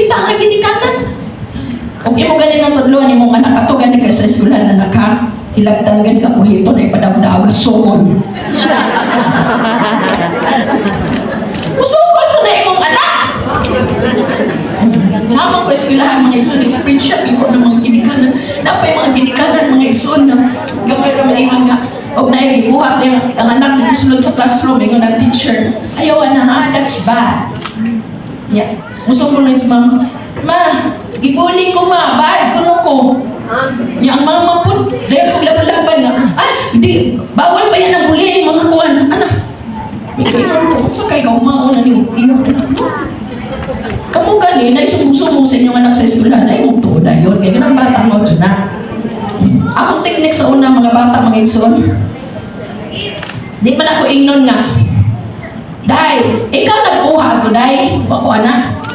kita nga ginikanan. Kung imo ganin ang tudlo ni mong anak ato gani ka sa eskwelahan anak ha, hilagtan gani ka kuhito na ipadaw-daw sumon. Usukol sa na imong anak. Naman ko eskwelahan mga ison experience siya iko ng mga ginikanan. Napay mga ginikanan mga ison na gamay ra man ingon nga og naay gibuhat ang anak dito sulod sa classroom ingon ang teacher. Ayaw na ha, that's bad. Yeah. Muso ko lang sa mama, ma, ibuli ko ma, bad ko ko. Yang mga mapun, dahil kong laban-laban na, hindi, bawal pa yan ang bulihin mga kuwan. Anak, may kayo ko, sa kayo mauna niyo, iyong anak mo. Kamu gani, na isumusumo sa inyong anak sa eskwela, na iyong tuod na yun, kaya ng bata mo dyan na. Akong teknik sa una, mga bata, mga ison, di man ako ingnon nga, Day, ikaw nagkuha ito, Day. Wako, anak.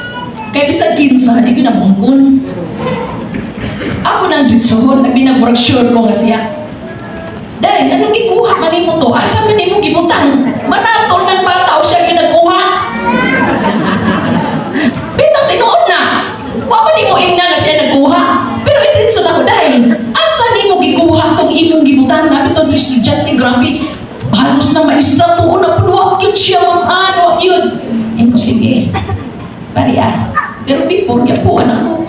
Kaya bisa kinsa, di ko na mungkun. Ako nang ditsuhon, na binag-brochure ko nga siya. Day, anong ikuha man mo to? Asa man mo gibutang? Maraton ng bata o siya ginagkuha? Bitang tinuod na. Wako di mo ingna nga siya nagkuha. Pero itritso na ko, Day. Asa ni mo gikuha itong imong gibutang? Nabi itong estudyante, grabe. Halos na maistra to na puluwag yun siya, ano yun. Yan ko, sige. Pariya. Pero before, yan po, anak ko.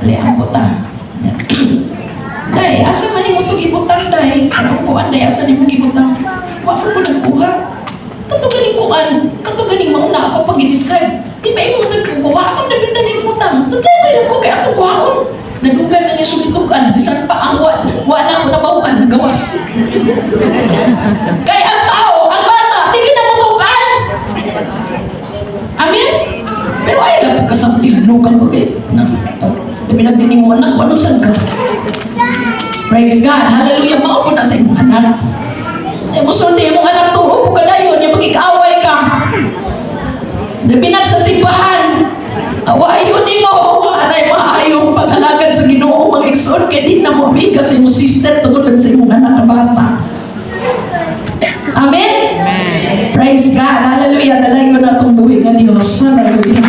Alihan po ta. Day, asa man mo ito gibutang, Day? Ano ko, Day, asa ni mo gibutang? Wala ko nagkuha. Katugaling kuan, katugaling mauna ako pag i-describe. Di ba yung mga nagkuha? Asa na binta ni butang? Tuloy ko kaya itong kuhaon. Nadugan na niya sumitugan, bisan pa ang wala ko nabawan, gawas. Kaya ang tao, ang bata, di kinamutukan. Amen? Pero ay lang kasampihan, lukan ko kayo. Pinagdinig mo anak, anong saan ka? Praise God, hallelujah, maupo na sa imong anak. Ay mo sulti imong anak to, upo ka dayon, yung magkikaaway ka. Binag sa simbahan, awayon ni mo, anay maayong pag-alagad sa Ginoo mga igsoon, kaya di na mo amig kasi mo sister tungkol sa imong anak na bata. Amen? Amen. Praise God. Hallelujah. Dalayo na itong buhay ng Diyos. Hallelujah.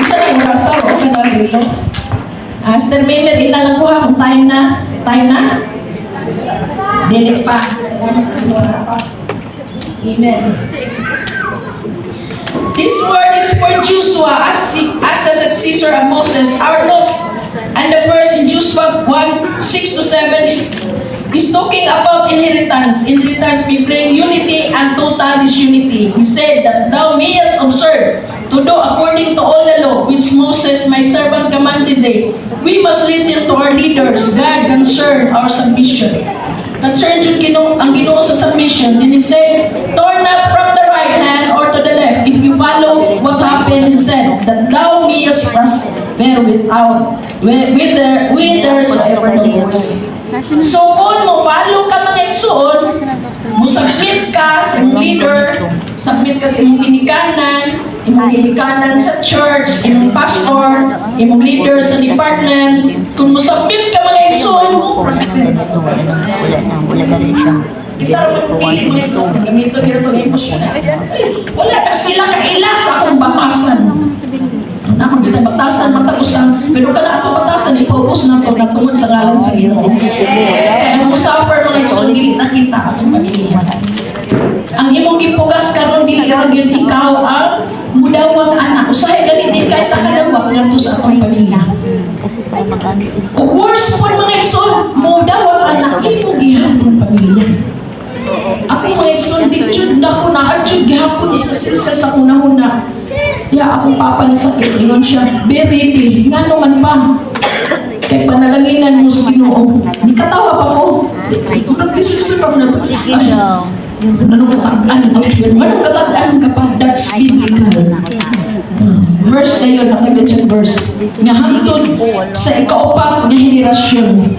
Isa na yung rasa, o ka na rilo. Sister Miller, ilang ko ha kung time na? Time na? Dili pa. Salamat sa inyo. Amen. This word is for Joshua as the successor of Moses. Our notes and the verse in Joshua 1:6-7 is talking about inheritance. Inheritance we bring unity and total disunity. He said that thou mayest observe to do according to all the law which Moses my servant commanded thee. We must listen to our leaders. God concern our submission. Concern yung ang Ginoo sa submission. Then he said, turn not from the right hand or to the left. If you follow what happened, he said, that thou mayest prosper whithersoever thou goest. So kung mo follow ka mga igsoon, mo submit ka sa imong leader, submit ka sa imong ginikanan sa church, imong pastor, imong leader sa department. Kung mo submit ka mga igsoon, mo prosper. Kita rin pili mga igsoon, gamito nila itong emosyon. Wala na sila kailas akong batasan. Naman kita batasan, matagusan, pero kada ato batasan, ipaubos na ito natungod sa ngalan sa Ginoo. Kaya mo suffer mga igsoon, dili nakita akong pamilya. Ang imong gipugas karon dili ra gyud ikaw ang mudawang anak. Usahay gani di kahit nakadawat ngadto sa atong pamilya. Ug worse po mga igsoon, mudawang anak imong gihapon pamilya. Ako mga igsoon di jud dako na adjud gihapon isa sa una-una. Ya akong papa ni sakit ingon siya, "Baby, ngano man pa?" Kay panalanginan mo sa Ginoo. Di katawa pa ko. Naglisod pa na. Anong katag-an ka pa? That's biblical. Verse na yun, nakagad verse. Nga hantod sa ikaupat na henerasyon.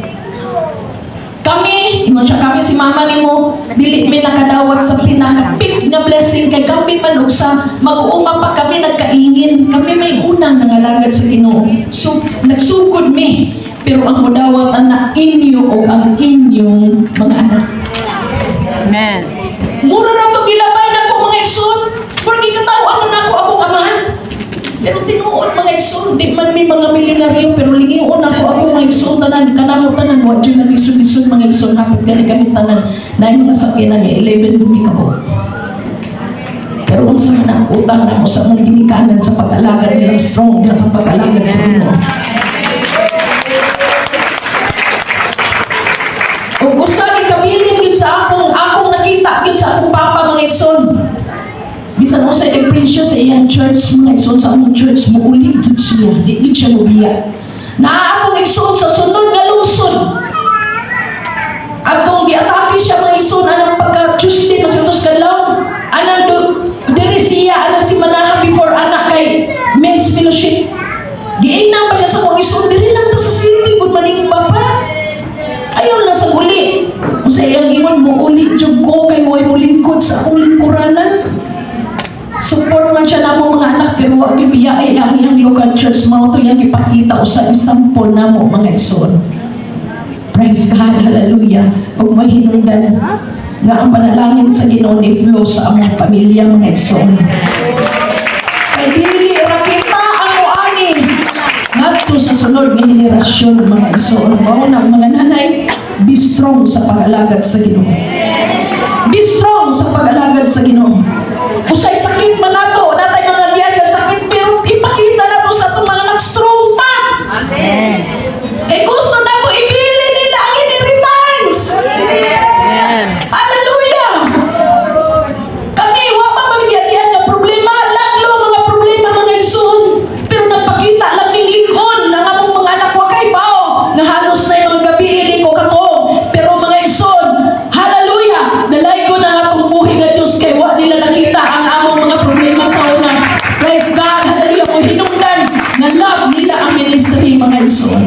Kami, ingon siya, kami si mama ni mo, dili may nakadawat sa pinaka-peak na blessing kay kami man og sa mag-uuma pa kami nagkaingin. Kami may unang nangalagad sa Ginoo. So, nagsugod mi. Pero ang mudawat na inyo o ang inyong mga anak. Amen. Mura na ito gilabay na ko mga igsoon. Porque katawa na ako tinuod mga igsoon, di man may mga milyonaryo, pero lingiyon ako mga igsoon, tanan, kanamo tanan, wad yun nag-isod-isod mga igsoon, hapit gani kami tanan, na yung mga sakyanan ni 11 dumi ka po. Pero kung sa manang utang na mo sa mong ginikanan sa pag-alagad nilang strong, sa pag-alagad sa Ginoo. Kung gusto ni kabilin yun sa akong nakita yun sa akong papa mga igsoon. Bisan mo sa presyo sa iyang church, mga igsoon sa among church, muulit yun siya, di siya mubiya. Na akong igsoon sa sunod na lungsod. At kung giatake siya mga igsoon, anang pagka-Tuesday, masutos ka lang, anang diri siya, anang si Manaha before anak kay men's fellowship. Giinang pa siya sa mga igsoon, diri lang to sa city, kung manimba pa. Ayaw na sa uli. Kung sa iyang iwan mo ulit yung ko kay huwag mo lingkod sa akong lingkuranan. Support man siya na mo mga anak pero huwag ibiyay ang iyang local church. Mga ito yan ipakita o sa example na mo mga ison. Praise God, hallelujah. Kung may hinungdan nga ang panalangin sa Ginoo ni flow sa among pamilya mga ison. Kay dili rakita ang ani ngadto sa sunod nga henerasyon mga ison. Mao na mga nanay, be strong sa pag-alagad sa Ginoo. Be strong sa pag-alagad sa Ginoo. Usay sakit man nato, natay mga diyan nga sakit pero ipakita nato sa itong mga nag-strong pa. Amen. Kay gusto nato ibili nila ang inheritance. Amen. Hallelujah. Kami wa pa mabigyan nga problema, laglo mga problema mga igsoon. Pero nagpakita lang ning lingon ng among mga anak wa kay bao nga halos na yung mga gabi hindi ko katong. Pero mga igsoon, hallelujah, nalaygo na atong buhi nga Diyos kay wa nila nakita ang among mga problema sa una. Praise God, hallelujah, kung hinungdan na love nila ang ministry mga igsoon.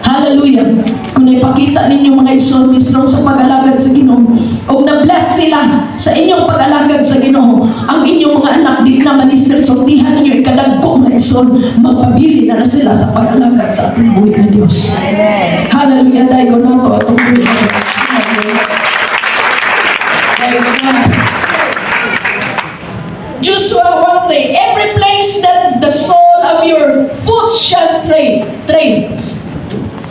Hallelujah. Kung naipakita ninyo mga igsoon, be strong sa pag-alagad sa Ginoo. O na-bless sila sa inyong pag-alagad sa Ginoo. Ang inyong mga anak di na minister, sortihan ninyo ikadagko mga igsoon, magpabili na sila sa pag-alagad sa ating buhay ng Diyos. Hallelujah. Dahil ko na ito atong buhay ng Diyos. Praise God. Joshua 1:3, every place that the sole of your foot shall tread.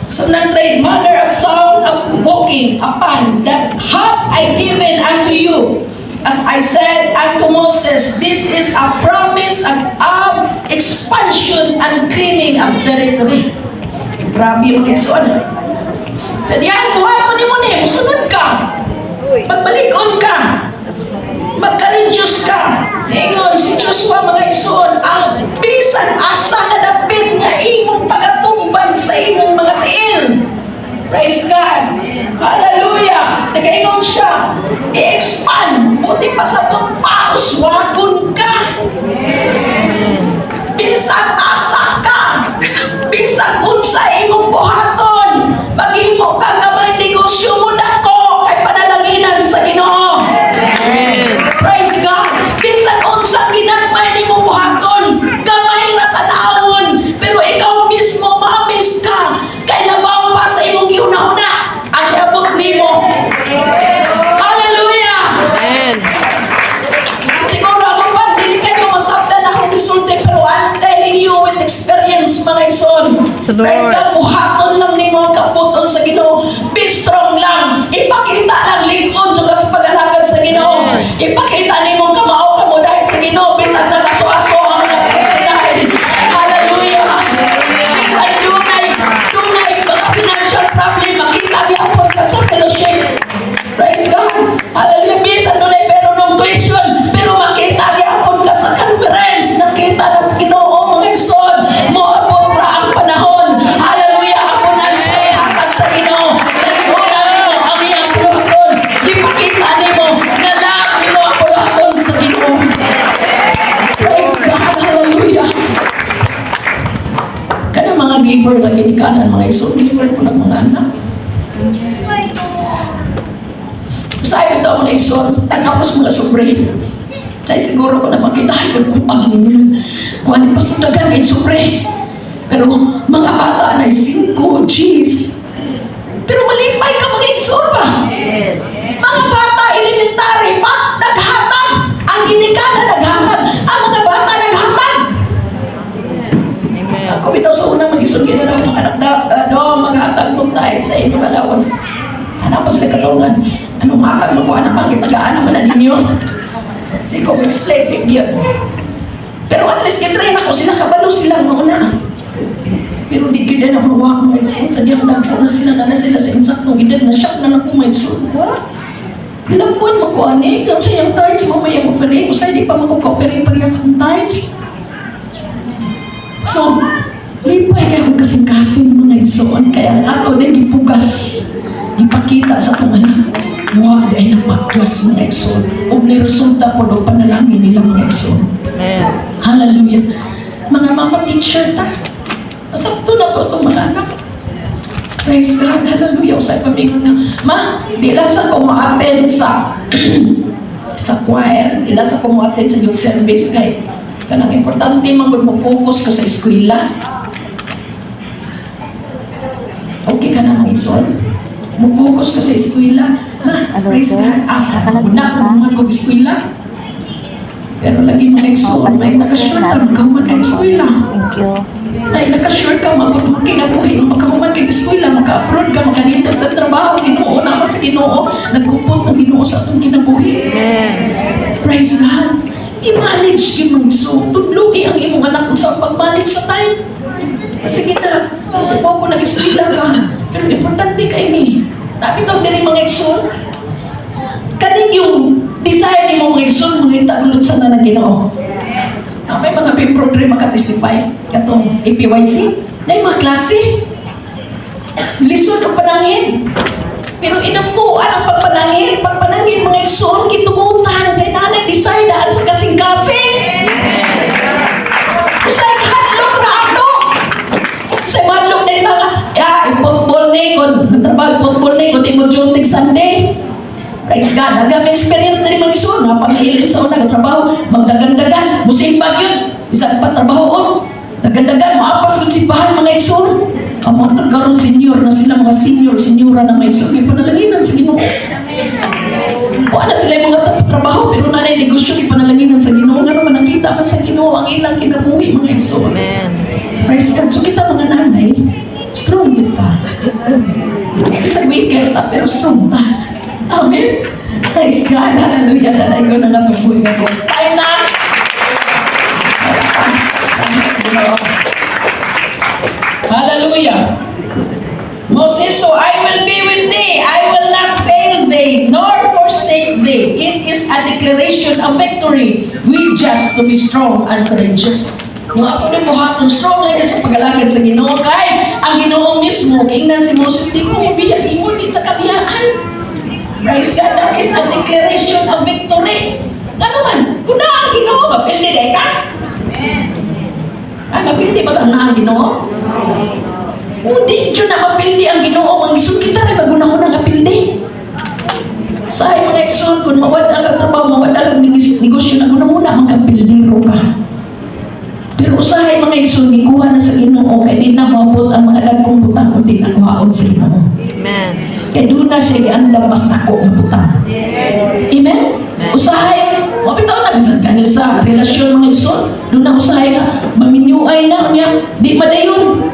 So trade manner of sound of walking upon that have I given unto you. As I said unto Moses, this is a promise of expansion and claiming of territory. Grabe yung Quezon. Tadiyan, buhay ko ni mo ni, musunod ka. Magbalikon ka. Magka-reduce ka. Ningon si Joshua mga igsoon, ang bisan asa na dapit nga imong pagatumban sa imong mga tiil. Praise God. Hallelujah. Nag-ingon siya, i-expand. Buti pa sa paus, wagon ka. Bisan asa ka. Bisan unsa imong buhaton. Maghimo ka gamay negosyo mo dako kay panalanginan sa Ginoo. Praise God. Bisan unsa ginagmay nimo buhaton, gamay ra tanawon, pero ikaw mismo mamis ka kay labaw pa sa imong giuna-una ang abot nimo. Hallelujah. Amen. Siguro ako pa dili kayo masabdan akong gisulti pero I'm telling you with experience mga ison. Praise God, buhaton lang nimo ang kaputon sa Ginoo. Be strong lang. Ipakita lang lingkod sa pag-alagad sa Ginoo. Ipakita nimo kamao ka mo dahil sa Ginoo bisan na kaso-aso ang mga personahin. Hallelujah. Bisan dunay mga financial problem, makita gyapon ka sa fellowship. Praise God. Hallelujah. Bisan dunay pero nung tuition, pero makita gyapon ka sa conference. Nakita na sa Ginoo mga igsoon. Moabot ra ang panahon. Hallelujah. Ako na siya hatag sa Ginoo. Nagiguna nimo ang iyang puluhaton. Ipakita nimo na lang nimo ang puluhaton sa Ginoo. Praise God. Hallelujah. Kanang mga giver na ginikanan mga igsoon, giver po ng mga anak. Sabi ito mga igsoon, tanapos mga sobre. Say siguro ko na makita ko kung ang ninyo. Kung ano pa sa dagan ay sobre. Pero mga bata na 5, cheese. Pero malipay ka mga igsoon ba? Mga bata elementary pa, naghatag. Ang ginikanan naghatag. Ang mga bata naghatag. Anong matag mo ko, anak, bakit tagaan naman na ninyo? Kasi ko explain yun. Pero at least kitry na ko sila, kabalo silang mauna. Pero di kita na mawa mga isun, sadyang nagpo na sila sa insaktong edad na shock na lang po mga isun. Pinapuan mo ko, ani, kung siyang tights, mamaya mo offering, usay di pa mo ko offering pareha sa kong tights. So, lipay kayo kasing-kasing mga isun, kaya ato na gipugas, ipakita sa kong anak. Wa ay napakwas mga isun. O niresulta po do panalangin nila mga isun. Hallelujah. Mga mama teacher ta. Masakto na po itong mga anak. Praise God. Hallelujah. Usay pamingon na, ma, di lang sa ko ma-attend sa sa choir. Di lang sa ko ma-attend sa youth service. Kaya kanang importante magod mo focus ka sa eskwela. Okay ka na mga ison? Mo focus ka sa eskwela. Ha? Praise God. Asa na naman ko eskwela. Pero lagi mo nag-sure, may nakasure ka, magkahuman ka eskwela. Thank you. May nakasure ka, magkinabuhi, magkahuman ka eskwela, maka-abroad ka, makanindot na trabaho, ginoo naman sa ginoo, nagkumpot ng ginoo sa atong kinabuhi. Praise God. I-manage yung mga iso. Tudluhi ang imong anak sa pag-manage sa time. Kasi kita, po ko nag-eskwela ka, pero importante ka ini. Napitaw din yung mga iso. Kaning yung desire ni mo mga isun, mga itagulot sa na Ginoo. May mga program makatestify, katong APYC, na yung mga klase. Lisod ang panangin. Pero inampuan ang pagpanangin. Pagpanangin mga isun, kitumutan, kay nanay desire daan sa kasing-kasing. Usay kahadlok na ato. Usay madlok na ito nga, ipotbol na yun, nagtrabaho ipotbol na yun, di mo juntig Sunday. Praise God, nagamit experience na rin mga isun, pamihilim sa una, nagtrabaho, magdagandagan, musimbag yun, isang patrabahoon, dagandagan, maapas kung simbahan mga isun. Ang mga nagkaroon senior na sila, mga senyora na mga isun, may panalaginan sa Ginoo. Wala sila yung mga trabaho, pero nanay negosyo, may panalaginan sa Ginoo. Nga naman, nakita man sa Ginoo ang ilang kinabuhi mga isun. Praise God, so kita mga nanay, strong kita. Isang weekend ta, pero strong ta. Amen. Praise God. Hallelujah. Nanay ko na nabubuhay ng Diyos. Time na! Hallelujah. Moses, so I will be with thee. I will not fail thee, nor forsake thee. It is a declaration of victory. We just to be strong and courageous. Yung ato ni buhaton, strong lang yan sa pag-alagad sa Ginoo. Kay ang Ginoo mismo, kingnan si Moses, di ko ibiyak, di mo, di takabiyaan. Praise God, that is a declaration of victory. Ano man, kung na ang Ginoo, mapildi day ka? Ay, mapildi ba lang na ang Ginoo? Hindi dyan na mapildi ang Ginoo. Ang isun kita rin magunahon ang mapildi. Sa mga isun, kung mawad ang trabaho, mawad ang negosyo, nagunahon na magkapildiro ka. Pero usahay mga isun, ikuha na sa Ginoo, kaya di na mabot ang mga dagkong butang kung di nakuhaon sa Ginoo. Amen. Kaya doon na siya iandam mas nako ang butang. Amen? Usahay, mapitaw na bisan kanil sa relasyon mga isun, doon na usahay na, maminyuay na niya, di madayon.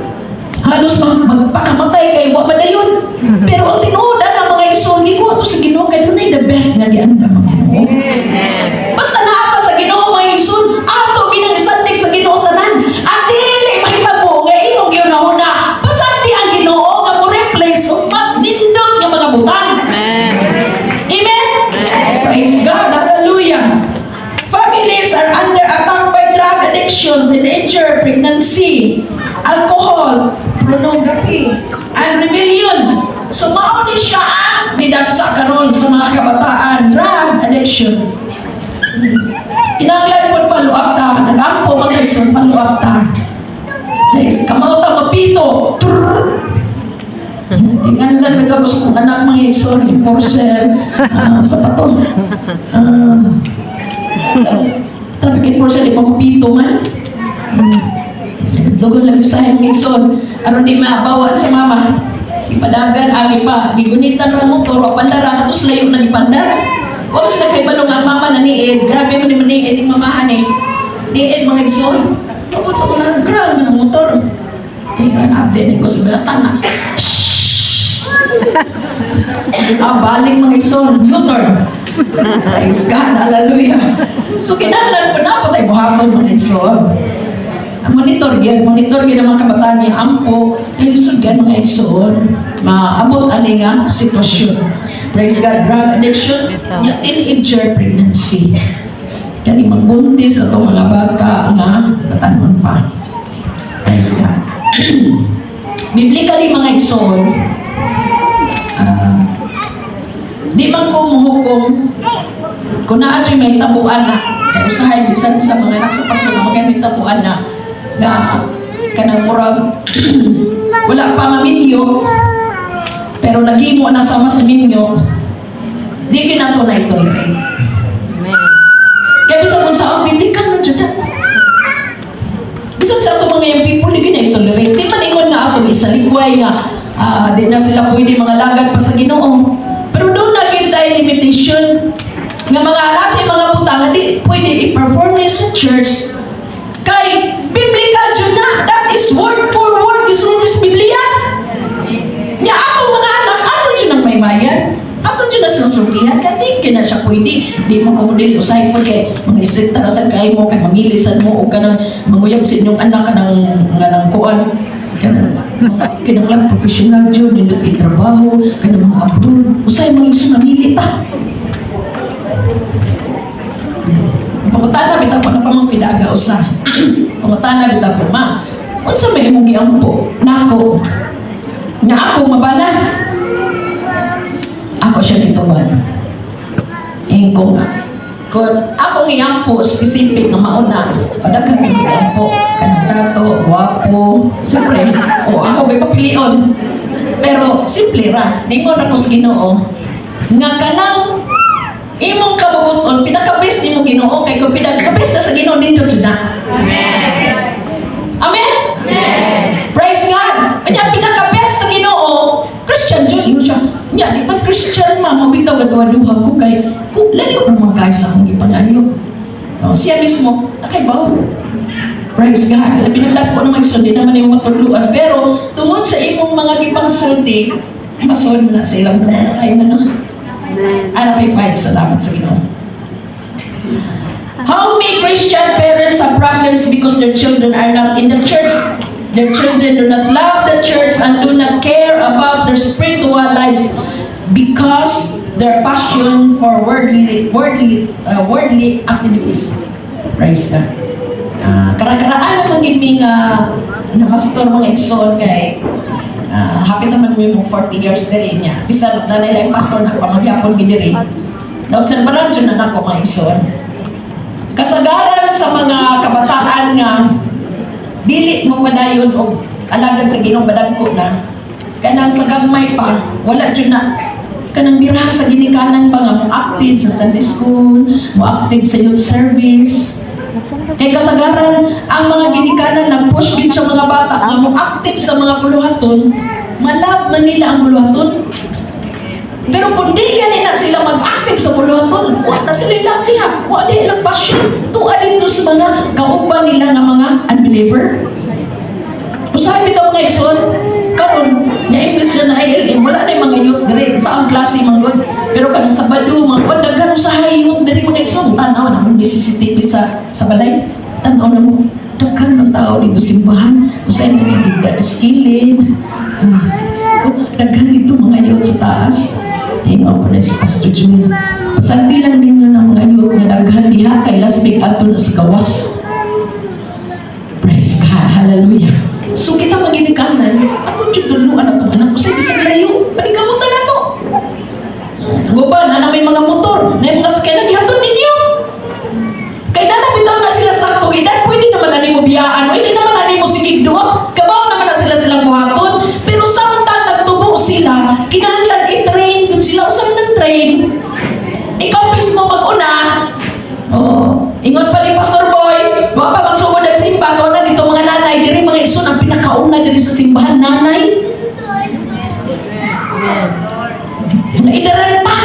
Halos magpakamatay kay wa madayon. Pero ang tinuod na mga isun, di ko ato sa Ginoo, kaya doon na the best na iandam ang Ginoo. Basta naapa sa Ginoo mga isun, ato ginangisandig sa Ginoo tanan. At dili mahitabo, nga imong ginahon na, pasandi ang Ginoo, nga mo replace o mas nindot nga mga butang. Amen? Praise God. Hallelujah. Families are under attack by drug addiction, teenager, pregnancy, alcohol, pornography, and rebellion. So, mauni siya ang didagsa karon sa mga kabataan, drug addiction. Kinanglan po follow up ta, nag-ampo mag-action follow up ta. Guys, kamaw ta mapito. Tingnan lang nagagos kong anak mga ison, enforcer, sapato. Traffic enforcer, di pa mapito man. Lugon lang sa mga ison, aron di mabawan sa mama. Ipadagan, agi pa, gigunitan ng motor, wapandara, katos layo na ipandara. Huwag sila kay balong ang mama na niid, grabe mo ni maniid yung mamahan eh. Niid mga ison. Huwag sa mga ground ng motor. Eh, na-update ko sa mga tana. Balik mga ison, U-turn. Praise God, hallelujah. So kinahanglan po na po tayo buhaton mga ison. Monitor yan ang mga kabataan niya ampo kaya lisod yan mga ison maabot ani nga sitwasyon. Praise God. Drug addiction, yung teenager pregnancy, kani magbuntis sa itong mga bata nga batanon pa. Praise God. Biblically mga ison, di man ko muhukom kung naadyo may tabuan na kaya usahay bisan sa mga anak sa pastor na may tabuan na kanang murag wala pa maminyo pero naghimo na sama sa minyo, di kinato na ito. Kaya bisan kung saan biblikan na dyan bisan sa ito mga yung people di kina-tolerate. Di maningon nga ato isaligway nga di na sila pwede mga lagad pa sa Ginoo, pero doon naging tayo limitation nga mga alas yung mga putang di pwede i-perform niya sa church kay biblical dyan na. That is word for word gisulod sa Biblia niya. Ako mga anak ato dyan ang may mayan, ato dyan na sinusultihan kaya di kina siya pwede. Di mo kumudili usahin mo kay mga istrikta na sa kaya mo kay mamilisan mo o ka ng manguyab sa inyong anak ka ng kuan kinanglang professional dyan nindot i-trabaho ka ng mga abroad usahin mo yung sunamili ta. Pangutana bitaw po na pamang pidaga usa. Pangutana bitaw po, ma, unsa may imong giampo nako nga ako mabana? Ako siya dito ba? Ko nga. Kung ako giampo specific nga mauna, padaghan ko giampo kanang dato, guwapo, siyempre, ako gipapilion. Pero simple ra, ningon ako sa Ginoo nga kanang imong kabubuton pinaka-best nimo Ginoo kay kung pinaka-best na sa Ginoo nindot jud na. Amen. Amen. Amen. Praise God. Anya pinaka-best sa Ginoo Christian jud imo siya. Nya di man Christian mabitaw gadwa-duha ko kay kung layo naman guys sa akong gipangayo. Siya mismo nakaibaw. Praise God. Pinagdako na magsundi naman yung matuluan pero tungod sa imong mga gipangsulti masod na sa ilang na tayo na no. Anak ay fight, salamat sa Ginoo. How many Christian parents have problems because their children are not in the church? Their children do not love the church and do not care about their spiritual lives because their passion for worldly activities. Praise God. Kara-karaan akong giming na pastor mga igsoon kay happy naman mo yung 40 years dali niya. Bisa na nila yung pastor na pamagyapon gidiri. Naobserbaran dyan na ako mga ison. Kasagaran sa mga kabataan nga dili mo padayon o alagad sa Ginoo badagko na. Kanang sa gagmay pa, wala dyan na. Kanang biraha sa ginikanan pa nga mo active sa Sunday school, mo active sa youth service. Kaya kasagaran, ang mga ginikanan nag-push din sa mga bata na mo active sa mga puluhaton, malab man nila ang puluhaton. Pero kung di ganina sila mag-active sa puluhaton, wala na sila ilang liha, wala na ilang passion, tuwa dito sa mga kauban nila ng mga unbeliever. Usahay bitaw mga ison, karon na-imbis na na-ILM, wala na yung mga youth grade sa ang klase manggod. Pero kanang Sabado, mga wadagan sa hayong dari mga ison, tanaw na mo CCTV sa balay, tanaw na mo, daghan ng tao dito simbahan, usahay mo yung bigla na skillin, daghan dito mga youth sa taas. Hang on pa na si Pastor Junior. Pasanti lang din ng mga youth na daghan diha kay last week ato na sa gawas. Praise God, hallelujah. So kita maginikanan, atong tutuluan atong anak ko sa bisag layo, panikamutan na to. Guban, na may mga motor, na yung mga sakyanan, ihatod ninyo. Kaya bitaw na sila sa edad, pwede naman na mo biyaan, pwede naman na mo sigig doon, kabaw naman na sila silang buhaton. Pero samtang nagtubo sila, kinahanglan i-train, kung sila usang nag-train, ikaw mismo mag-una, ingon pa ni Pastor Boy, wala pa magsugod ang simba, to na dito mga nanay, diri mga ison ang pinakauna diri sa simbahan, nanay. Naidaran pa.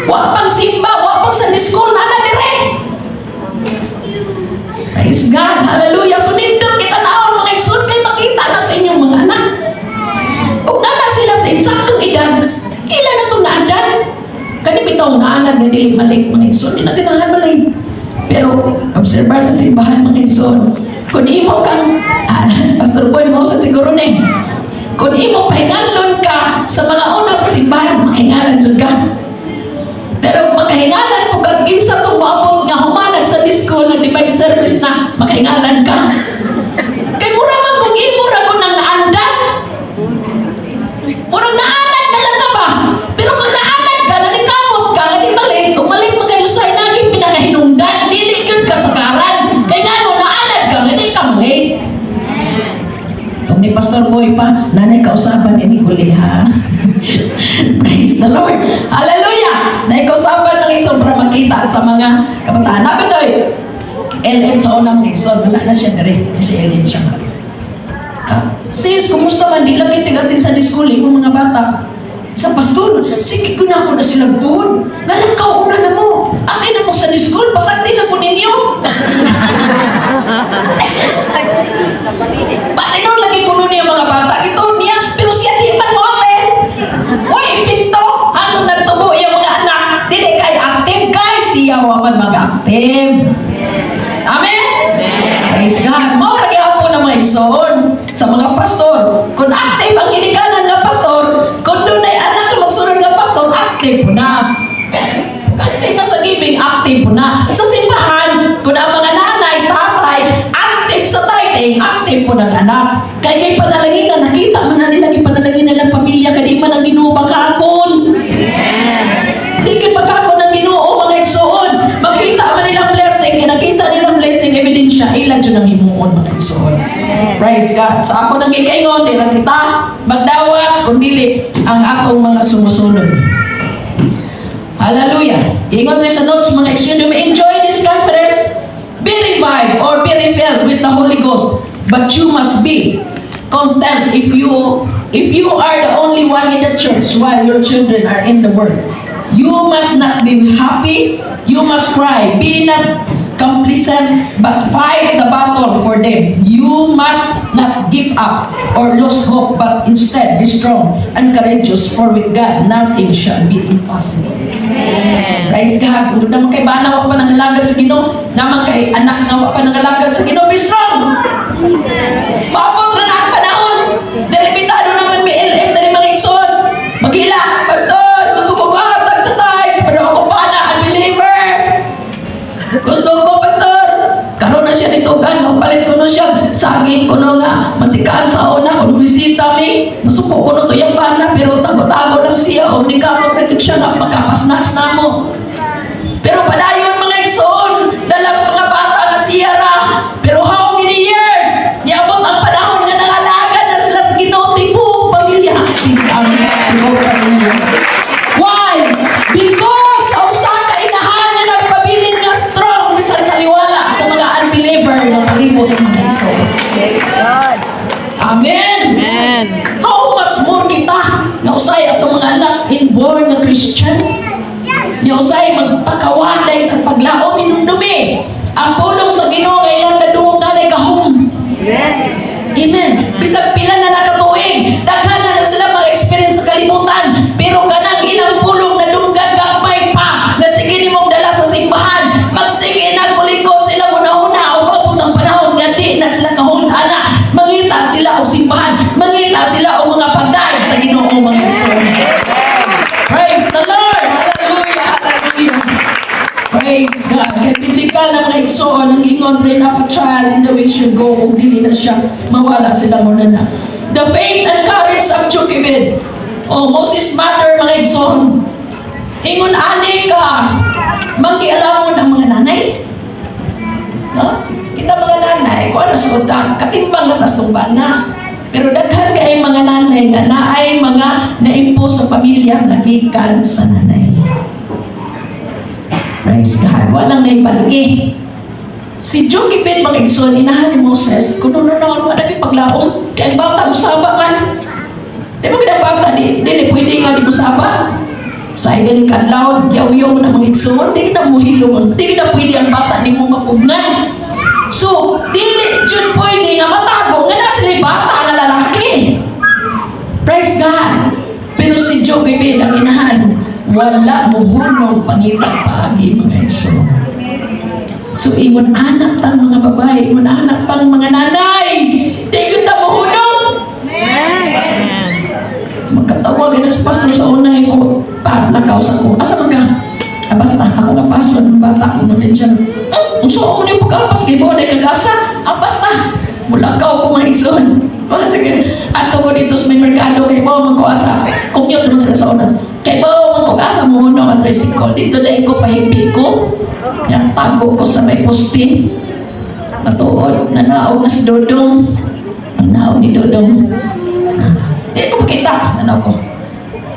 Wala pang simba, wala pang Sunday school, nanay diri. Praise God, hallelujah. So nindot kita na mga ison, kay makita na sa inyong mga anak. Huwag na sila sa insakto katong naanad na dili malik mga igsoon, di na ganahan malik. Pero obserbar sa simbahan mga igsoon, kung imo kang Pastor Boy mo sa siguro ni, kung imo pahingalon ka sa mga una sa simbahan, makingalan jud ka. Pero makahingalan mo kag kinsa tong maabot nga humanag sa disco na divine service na makahingalan ka. Kay mura man kung imo ra ko nang naandan. Murang naanad na lang ka ba? Pero kung naanad ka, nanikamot ka, nga di malit, umalit mo kayo sa inaging pinakahinungdan, dili yun kasagaran. Kaya nga mo, naanad ka, nga di ka malit. Kung ni Pastor Boy pa, nanay kausapan ni Nicole, ha? Praise the Lord. Hallelujah! Naikausapan ng isang para makita sa mga kabataan. Napitoy, LM sa unang Dixon, wala na siya dere. Kasi LM siya. Sis, kumusta man? Di lagi tigatin sa diskuling mo mga bata. Sa pastor, sige ko na ako na silang doon. Nalakaw na na mo. Akin na mo sa diskul, pasagdi na po ninyo. Bakit nun lagi ko nun yung mga bata? Ito niya, pero siya di man mo ate. Uy, pinto! Hanggang nagtubo yung mga anak. Dili kay active, guys. Siya waman mag-active. Amen? Praise God. Mauragi ako ng mga igsoon sa mga pastor. Kung active ang hinikanan ng pastor, kung doon ay anak na magsunod ng pastor, active po na. Active na sa giving, active po na. Sa simbahan, kung ang mga nanay, tatay, active sa tithing, active po ng anak. Kaya yung panalangin na nakita mo na nila, yung panalangin na ng pamilya, kaya man ang Ginoo bakakon. Hindi kayo bakakon ng Ginoo, mga igsoon. Makita man nilang blessing, nakita nilang blessing, ebidensya, ilan dyan ang himuon, mga igsoon. Praise God. Sa ako nang gikaingon, di lang kita magdawa, kundi ang atong mga sumusunod. Hallelujah. Ingon rin sa notes, mga igsoon, you may enjoy this conference, be revived or be refilled with the Holy Ghost, but you must be content if you are the only one in the church while your children are in the world. You must not be happy, you must cry, be not complacent, but fight the battle for them. You must not give up or lose hope, but instead be strong and courageous, for with God nothing shall be impossible. Amen. Praise God. Kung naman kay bana wa pa nangalagad sa Ginoo, naman kay anak nga wa pa nangalagad sa Ginoo, be strong. Maabot na ang panahon. Delipitado naman may LM na mga igsoon. Maghila, pastor, gusto ko mahatag sa tithes, pero ako pa na, unbeliever. Gusto ko, pastor. Karoon na siya dito, gano'n, palit ko na siya. Saging ko na nga, mantikaan sa una, kung bisita mi, masuko ko na to yung bana, pero tago-tago lang siya, o di ka magkakit siya na magkapasnacks na mo. Pero padayon mga igsoon, dalas mga bata na siya ra. Pero how many years? Niabot ang panahon na nangalaga na sila sa Ginoo, buong pamilya active ang buong pamilya. Why? Because sa usa ka inahan na nagpabilin nga strong bisan taliwala sa mga unbeliever na palibot ng igsoon. Amen. Amen. How much more kita na usay atong mga anak inborn na Christian? Niya usay magpakawaday at paglaom inumdumi. Ang pulong sa Ginoo ay lang naduong kanay kahum. Amen. Bisag pila na nakatuig, daghan na sila mga experience sa kalibutan, pero kanang ilang pulong na dunggan gagmay pa na sige nimong dala sa simbahan, magsige na kulikot sila muna-una o maputang panahon nga di na sila kahulana. Mangita sila o simbahan, mangita sila o mga pagdaig sa Ginoo mga igsoon. Praise the Lord. Hallelujah. Hallelujah. Praise God. Kaya biblikal na mga igsoon, ang ingon rin na pa-child in the way should go, kung dili na siya, mawala sila muna na. The faith and courage of Chukibid. O Moses Matter, mga igsoon. Ingon ani ka, mangkialamon ang mga nanay. No? Kita mga nanay, kung ano sa utang, katimbang na tasumba na. Pero daghan kay mga nanay nga naay mga naimpos sa pamilya nagikan sa nanay. Praise God. Walang naibali. Si Jochebed mga igsoon, inahan ni Moses, kung ano naging paglaong, kaya bata musaba kan. Di ba kaya bata, di pwede nga di musaba. Sa galing kadlaw, yaw-yaw na mga igsoon, di na mo hilong, di na pwede ang bata di mo mapugnan. So, dili dyan pwede nga matago, nga nasa ni bata nga lalaki. Praise God. Pero si Jochebed ang inahan, wala mo hunong pangitang paagi mga igsoon. So, ingon anak tang mga babae, ingon anak tang mga nanay, di kita mahunong. Magkatawag ito sa pastor sa unay ko, lakaw sa ko. Asa man ka? Basta ako nga pastor ng bata ko na din siya. So, ako na yung pag-apas kay Bona, kagasa. Basta, mulakaw ko mga igsoon. Sige, ato ko dito sa may merkado kay Bona, magkuasa. Commute naman sila sa una. Kay Bona, magkuasa mo hunong at tricycle. Dito na ko, pahipi ko. Yang tago ko sa may posting. Matuod, nanaog na si Dodong. Nanaog ni Dodong. Di ko makita, nanaog ko.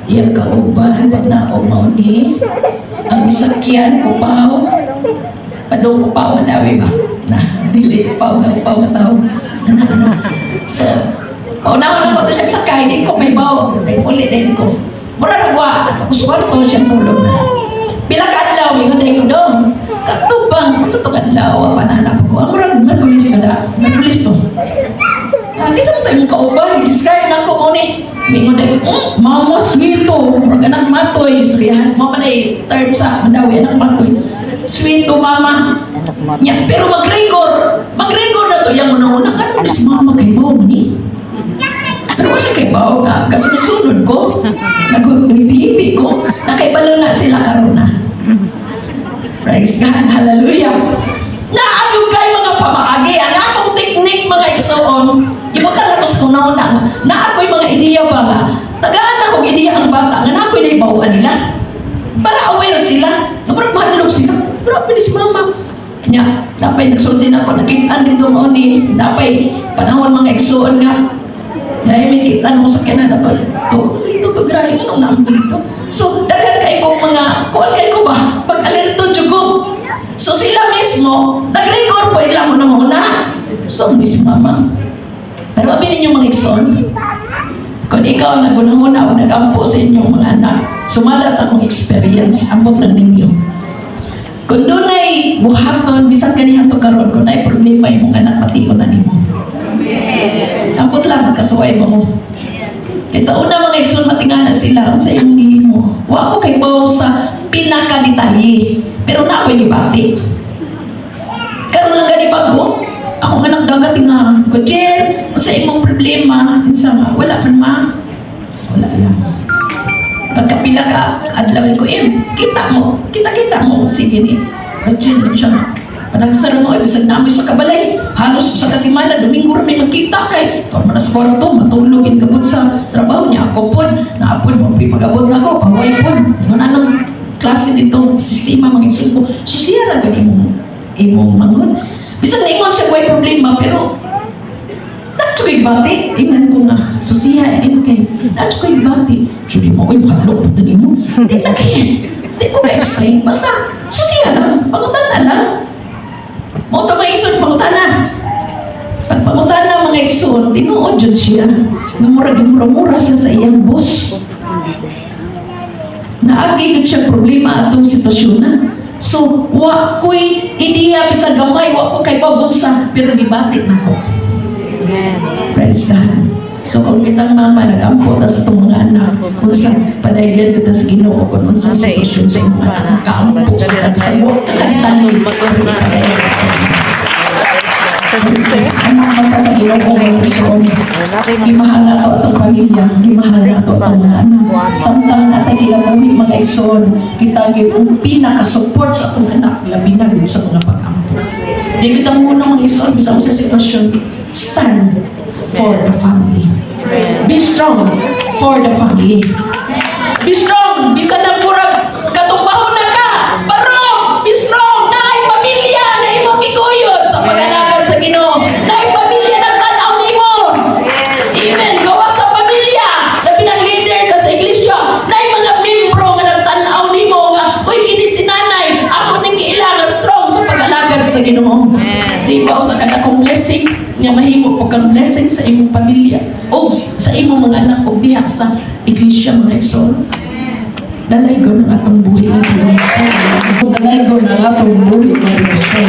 Iyan ka uban, nanaog mo ni. Ang isakyan, upaw. Padong upaw, manawi ba? Dili, upaw nga tao. So, paunaw ko ito siya sakay, di ko may baw. Di ulit din ko. Mura nagwa, tapos kwarto siya tulog na. Bila kadlaw, may hunday ko doon. Katubang, sa ito kadlaw, pananap ko. Ang murag, nagulis na. Nagulis to. Kisa mo tayo mong kauban, discard na ko mo ni. May hunday, mama, sweeto. Murag anak matoy. Istoryahan, mama na third sa madawi, anak matoy. Sweeto, mama. Ya, pero mag-record na to. Yang una-una, ano na si mama kay Bao ni? Pero kasi kay Bao ka, kasi nagsunod ko. Nag-ibibi ko. Nakaibalo na sila karon na. Praise God, hallelujah. Naagyo kay mga pamaagi, ang akong teknik mga igsoon. Ibutan ako sa una-una. Na ako'y mga ideya ba nga. Tagaan akong ideya ang bata. Nga na ako'y naibawaan nila. Para aware sila. Namarag mahalog sila. Pero pinis mama. Kanya, dapat nagsundin ako. Nakitaan dito mo ni. Dapat panahon mga igsoon nga. Dahil may kita mo sa kanan na to. Dito to, grahe. Anong naam to dito? So, dagan kayo kong mga, kuwan kayo ko ba? Pag-alerto ko. So, sila mismo, nag-record po nila mo na muna. So, hindi si mama. Pero aminin niyo mga igsoon. Kung ikaw ang nagunahuna o nag-ampo sa inyong mga anak, sumalas akong experience, ambot lang ninyo. Kung doon ay buhaton, bisang kanihan to karon, kung ay problema yung mga anak, matiyo na nimo. Ambot lang, kasuway mo. Kaya sa una mga igsoon, matingana sila sa iyong gihimo. Wa ko kay Bao sa pinakadetalye, pero na ako'y libati. Karon lang gani bago, ako nga nagdagat nga, Kujer, sa imong problema, isa nga, wala man ma. Wala lang. Pagkapila ka, adlawin ko, kita mo, sige ni. Kujer, lang siya. Panagsar mo, ibisag namin sa kabalay. Halos sa kasimana, Domingo rin may magkita kay. Ito naman sa kwarto, matulogin gabot sa trabaho niya. Ako po, naapon mo, pipagabot na ako, paway po. Yung anong klase dito, sistema, mga insulto. So siya lang ganun imong mangon. Bisag na ingon siya, may problema, pero natsukay bati. Iman ko nga, so siya, natsukay bati. Suri mo, halok po tani mo. Hindi na kaya. Hindi ko ka-explain. Basta, so siya lang, pangutan na lang. Mo ito mga igsoon, pangutan na. Pag pangutan na mga igsoon, tinuod dyan siya. Namura-mura siya sa iyang boss. Naagigid siya problema atong sitwasyon na. So, wa ko'y ideya bisa gamay, wa ko kay pabunsa, pero gibatit na ko. Praise God. So, kung kitang mama nag-ampo na sa itong mga anak, kung sa padaygan kita sa Ginoo, kung sa sitwasyon sa mga anak, kaampo sa kabisa mo, kakalitanong, padaygan sa Ginoo. Ang mga mata sa Ginoo ko ngayon isoon, gimahal na ito itong pamilya, gimahal na ito itong mga anak. Samtang natin kilabuhin mga isoon, kita yung pinaka-support sa itong anak, labinagin sa mga pag-ampo. Di kita muna mga isoon, bisa mo sa sitwasyon, stand for the family. Be strong for the family. Be strong, bisa na pura katumbahon na ka, barong, be strong, naay pamilya, na imong ikuyod sa pag-alagan sa Ginoo. Naay pamilya ng tanaw nimo. Amen. Gawa sa pamilya, labi ng leader ka sa iglesia, naay mga membro nga nagtanaw nimo nga, uy, kini si nanay, ako ning kailangan strong sa pag-alagan sa Ginoo. Di ba sa kanakong blessing, nga mahimo po kang blessing sa imong pamilya o sa imong mga anak o diha sa iglesia mga igsoon. Dalaygon ang atong buhay ng Kristo. Dalaygon ang atong buhay ng Kristo.